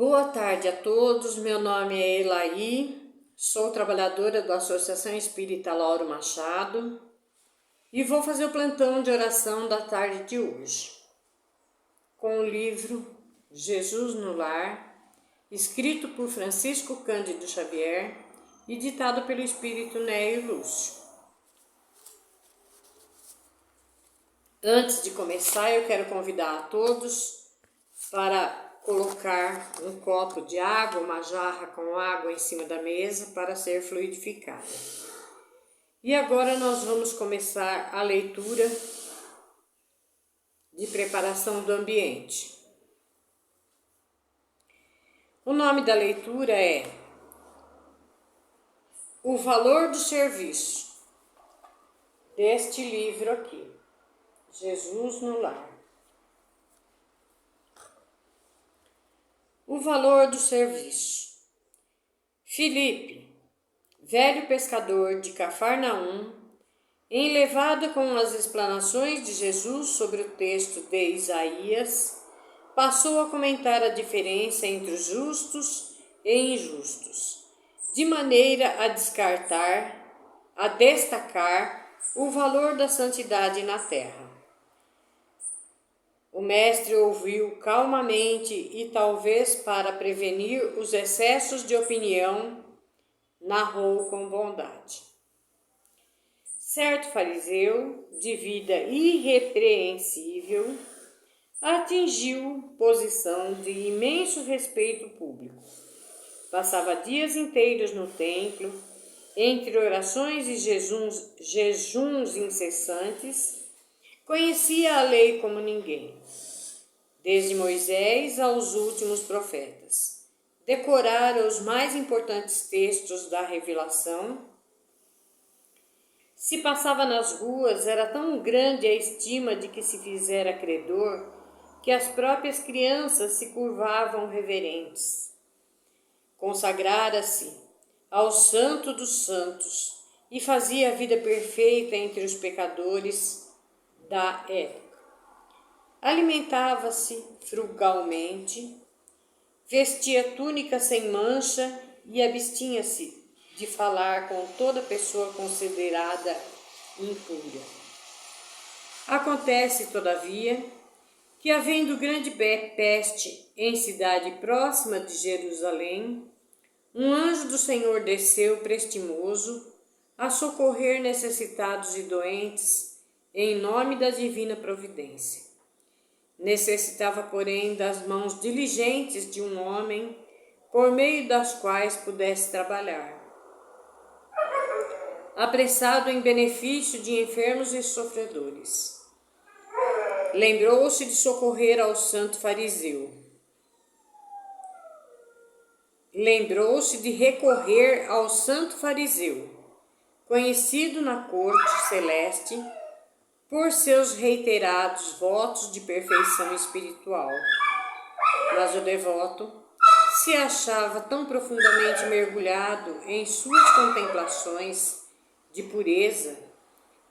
Boa tarde a todos, meu nome é Elaí, sou trabalhadora da Associação Espírita Lauro Machado e vou fazer o plantão de oração da tarde de hoje, com o livro Jesus no Lar, escrito por Francisco Cândido Xavier e ditado pelo Espírito Neio Lúcio. Antes de começar, eu quero convidar a todos para colocar um copo de água, uma jarra com água em cima da mesa para ser fluidificada. E agora nós vamos começar a leitura de preparação do ambiente. O nome da leitura é O Valor do Serviço, deste livro aqui, Jesus no Lar. O valor do serviço. Filipe, velho pescador de Cafarnaum, enlevado com as explanações de Jesus sobre o texto de Isaías, passou a comentar a diferença entre os justos e injustos, de maneira a destacar o valor da santidade na terra. O mestre ouviu calmamente e, talvez para prevenir os excessos de opinião, narrou com bondade. Certo fariseu, de vida irrepreensível, atingiu posição de imenso respeito público. Passava dias inteiros no templo, entre orações e jejuns incessantes. Conhecia a lei como ninguém, desde Moisés aos últimos profetas. Decorara os mais importantes textos da revelação. Se passava nas ruas, era tão grande a estima de que se fizera credor, que as próprias crianças se curvavam reverentes. Consagrara-se ao Santo dos Santos e fazia a vida perfeita entre os pecadores da época. Alimentava-se frugalmente, vestia túnica sem mancha e abstinha-se de falar com toda pessoa considerada impura. Acontece, todavia, que, havendo grande peste em cidade próxima de Jerusalém, um anjo do Senhor desceu prestimoso a socorrer necessitados e doentes em nome da divina providência. Necessitava, porém, das mãos diligentes de um homem, por meio das quais pudesse trabalhar. Apressado em benefício de enfermos e sofredores, lembrou-se de socorrer ao santo fariseu. Lembrou-se de recorrer ao santo fariseu, conhecido na corte celeste por seus reiterados votos de perfeição espiritual. Mas o devoto se achava tão profundamente mergulhado em suas contemplações de pureza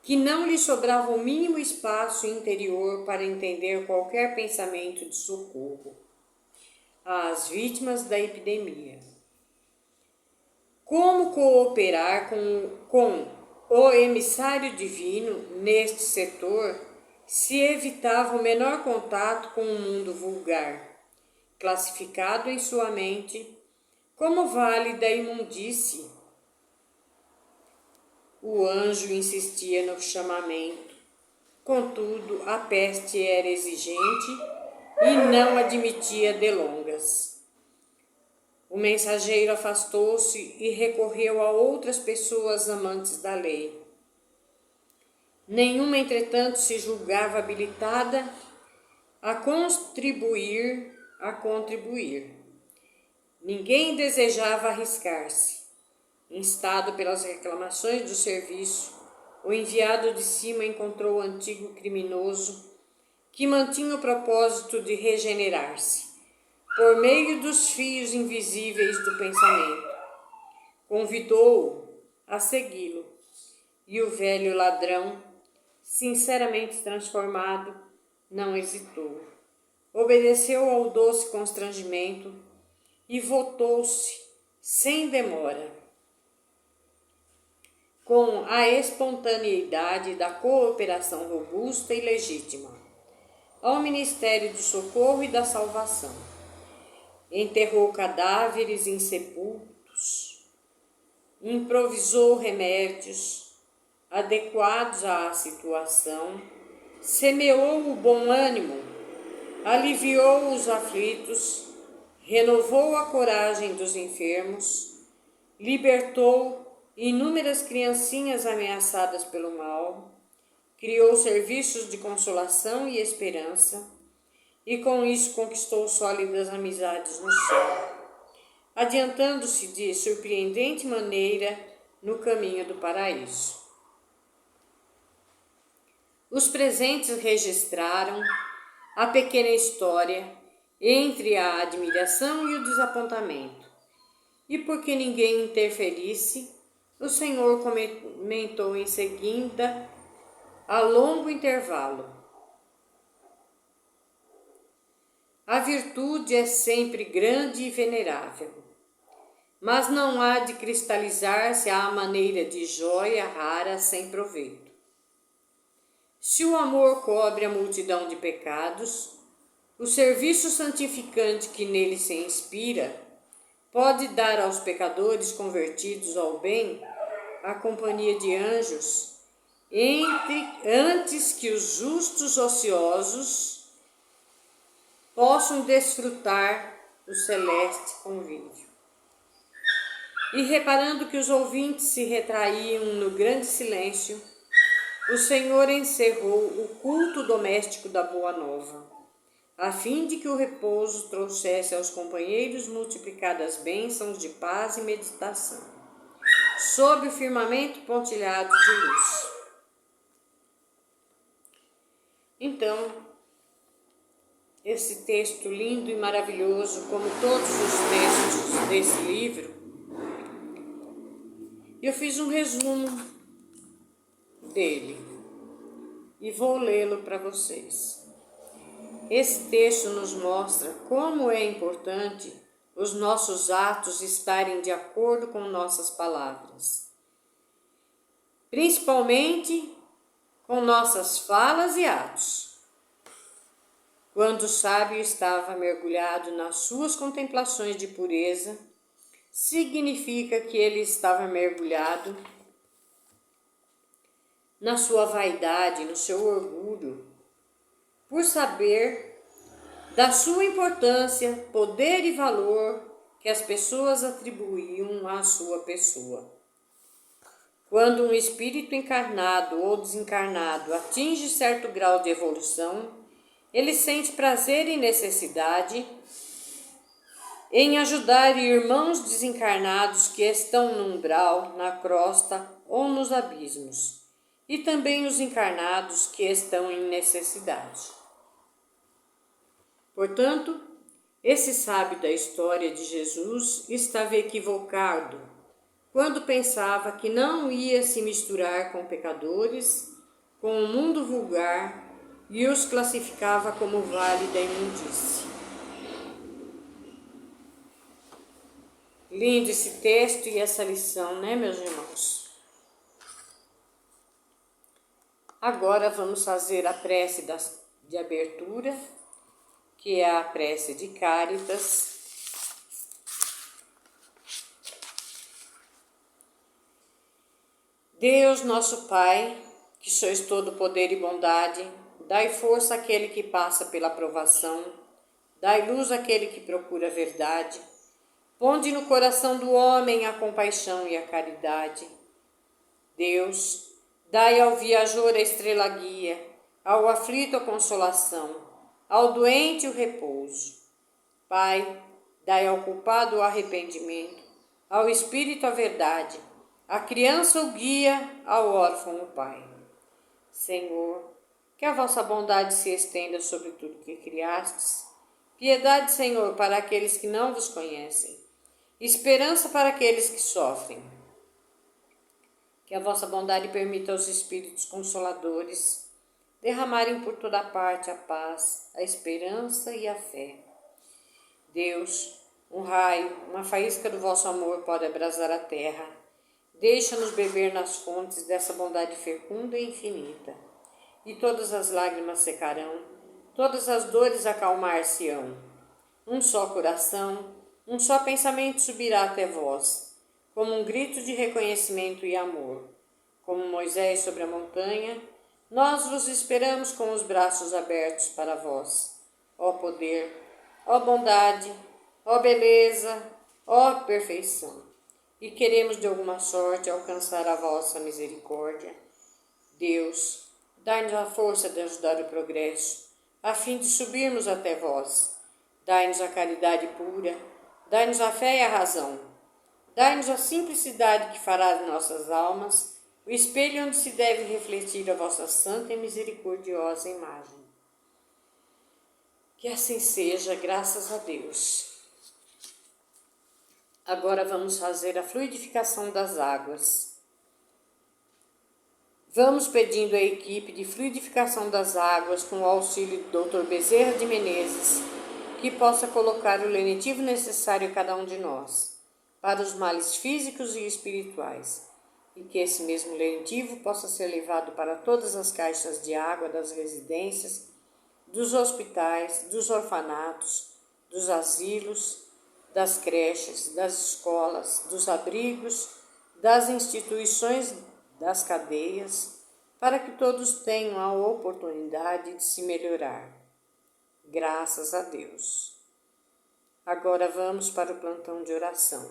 que não lhe sobrava o mínimo espaço interior para entender qualquer pensamento de socorro às vítimas da epidemia. Como cooperar com o emissário divino neste setor se evitava o menor contato com o mundo vulgar, classificado em sua mente como vale da imundície? O anjo insistia no chamamento, contudo a peste era exigente e não admitia delongas. O mensageiro afastou-se e recorreu a outras pessoas amantes da lei. Nenhuma, entretanto, se julgava habilitada a contribuir. Ninguém desejava arriscar-se. Instado pelas reclamações do serviço, o enviado de cima encontrou o antigo criminoso que mantinha o propósito de regenerar-se por meio dos fios invisíveis do pensamento. Convidou-o a segui-lo, e o velho ladrão, sinceramente transformado, não hesitou. Obedeceu ao doce constrangimento e votou-se sem demora, com a espontaneidade da cooperação robusta e legítima, ao Ministério do Socorro e da Salvação. Enterrou cadáveres insepultos, improvisou remédios adequados à situação, semeou o bom ânimo, aliviou os aflitos, renovou a coragem dos enfermos, libertou inúmeras criancinhas ameaçadas pelo mal, criou serviços de consolação e esperança, e com isso conquistou sólidas amizades no céu, adiantando-se de surpreendente maneira no caminho do paraíso. Os presentes registraram a pequena história entre a admiração e o desapontamento, e porque ninguém interferisse, o Senhor comentou em seguida, a longo intervalo: a virtude é sempre grande e venerável, mas não há de cristalizar-se à maneira de joia rara sem proveito. Se o amor cobre a multidão de pecados, o serviço santificante que nele se inspira pode dar aos pecadores convertidos ao bem a companhia de anjos, antes que os justos ociosos possam desfrutar o celeste convívio. E reparando que os ouvintes se retraíam no grande silêncio, o Senhor encerrou o culto doméstico da Boa Nova, a fim de que o repouso trouxesse aos companheiros multiplicadas bênçãos de paz e meditação, sob o firmamento pontilhado de luz. Então, esse texto lindo e maravilhoso, como todos os textos desse livro, eu fiz um resumo dele e vou lê-lo para vocês. Esse texto nos mostra como é importante os nossos atos estarem de acordo com nossas palavras, principalmente com nossas falas e atos. Quando o sábio estava mergulhado nas suas contemplações de pureza, significa que ele estava mergulhado na sua vaidade, no seu orgulho, por saber da sua importância, poder e valor que as pessoas atribuíam à sua pessoa. Quando um espírito encarnado ou desencarnado atinge certo grau de evolução, ele sente prazer e necessidade em ajudar irmãos desencarnados que estão no umbral, na crosta ou nos abismos, e também os encarnados que estão em necessidade. Portanto, esse sábio da história de Jesus estava equivocado quando pensava que não ia se misturar com pecadores, com o mundo vulgar, e os classificava como vale da imundície. Lindo esse texto e essa lição, né, meus irmãos? Agora vamos fazer a prece de abertura, que é a prece de Cáritas. Deus, nosso Pai, que sois todo poder e bondade, dai força àquele que passa pela provação, dai luz àquele que procura a verdade, ponde no coração do homem a compaixão e a caridade. Deus, dai ao viajor a estrela guia, ao aflito a consolação, ao doente o repouso. Pai, dai ao culpado o arrependimento, ao espírito a verdade, à criança o guia, ao órfão o pai. Senhor, que a vossa bondade se estenda sobre tudo que criastes. Piedade, Senhor, para aqueles que não vos conhecem. Esperança para aqueles que sofrem. Que a vossa bondade permita aos Espíritos Consoladores derramarem por toda parte a paz, a esperança e a fé. Deus, Um raio, uma faísca do vosso amor pode abrasar a terra. Deixa-nos beber nas fontes dessa bondade fecunda e infinita. E todas as lágrimas secarão, todas as dores acalmar-se-ão. Um só coração, um só pensamento subirá até vós, como um grito de reconhecimento e amor. Como Moisés sobre a montanha, nós vos esperamos com os braços abertos para vós. Ó poder, ó bondade, ó beleza, ó perfeição. E queremos de alguma sorte alcançar a vossa misericórdia. Deus, dai-nos a força de ajudar o progresso, a fim de subirmos até vós. Dai-nos a caridade pura, dai-nos a fé e a razão. Dai-nos a simplicidade que fará de nossas almas o espelho onde se deve refletir a vossa santa e misericordiosa imagem. Que assim seja, graças a Deus. Agora vamos fazer a fluidificação das águas. Vamos pedindo à equipe de fluidificação das águas, com o auxílio do Dr. Bezerra de Menezes, que possa colocar o lenitivo necessário a cada um de nós, para os males físicos e espirituais, e que esse mesmo lenitivo possa ser levado para todas as caixas de água das residências, dos hospitais, dos orfanatos, dos asilos, das creches, das escolas, dos abrigos, das instituições, das cadeias, para que todos tenham a oportunidade de se melhorar. Graças a Deus. Agora vamos para o plantão de oração.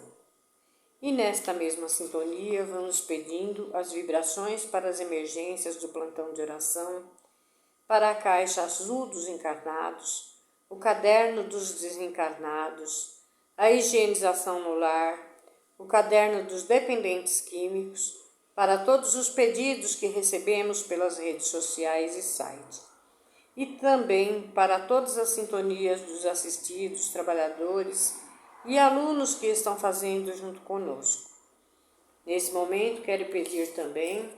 E nesta mesma sintonia vamos pedindo as vibrações para as emergências do plantão de oração, para a caixa azul dos encarnados, o caderno dos desencarnados, a higienização no lar, o caderno dos dependentes químicos, para todos os pedidos que recebemos pelas redes sociais e site. E também para todas as sintonias dos assistidos, trabalhadores e alunos que estão fazendo junto conosco. Nesse momento, quero pedir também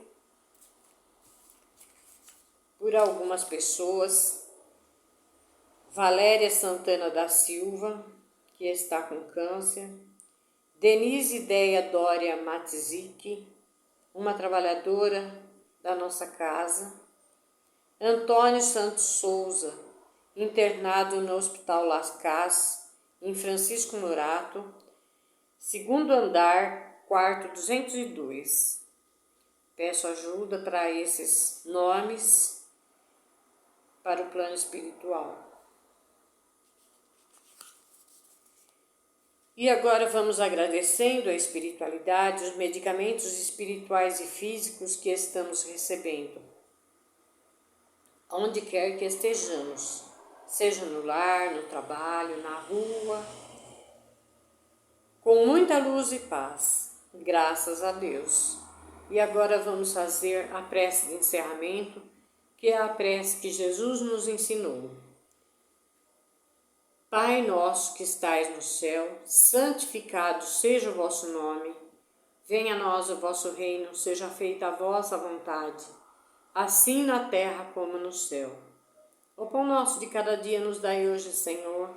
por algumas pessoas: Valéria Santana da Silva, que está com câncer, Denise Ideia Dória Matzik, uma trabalhadora da nossa casa, Antônio Santos Souza, internado no Hospital Las Casas, em Francisco Morato, segundo andar, quarto 202. Peço ajuda para esses nomes, para o plano espiritual. E agora vamos agradecendo a espiritualidade, os medicamentos espirituais e físicos que estamos recebendo, onde quer que estejamos, seja no lar, no trabalho, na rua, com muita luz e paz, graças a Deus. E agora vamos fazer a prece de encerramento, que é a prece que Jesus nos ensinou. Pai nosso que estais no céu, santificado seja o vosso nome. Venha a nós o vosso reino, seja feita a vossa vontade, assim na terra como no céu. O pão nosso de cada dia nos dai hoje, Senhor.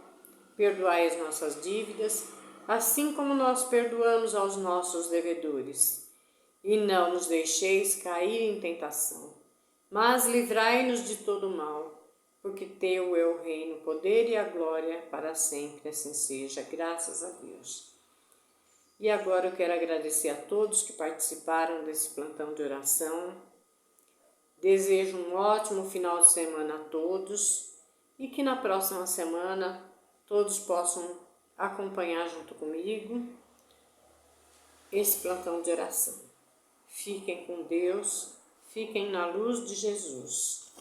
Perdoai as nossas dívidas, assim como nós perdoamos aos nossos devedores. E não nos deixeis cair em tentação, mas livrai-nos de todo mal, porque teu é o reino, o poder e a glória para sempre, assim seja, graças a Deus. E agora eu quero agradecer a todos que participaram desse plantão de oração. Desejo um ótimo final de semana a todos e que na próxima semana todos possam acompanhar junto comigo esse plantão de oração. Fiquem com Deus, fiquem na luz de Jesus.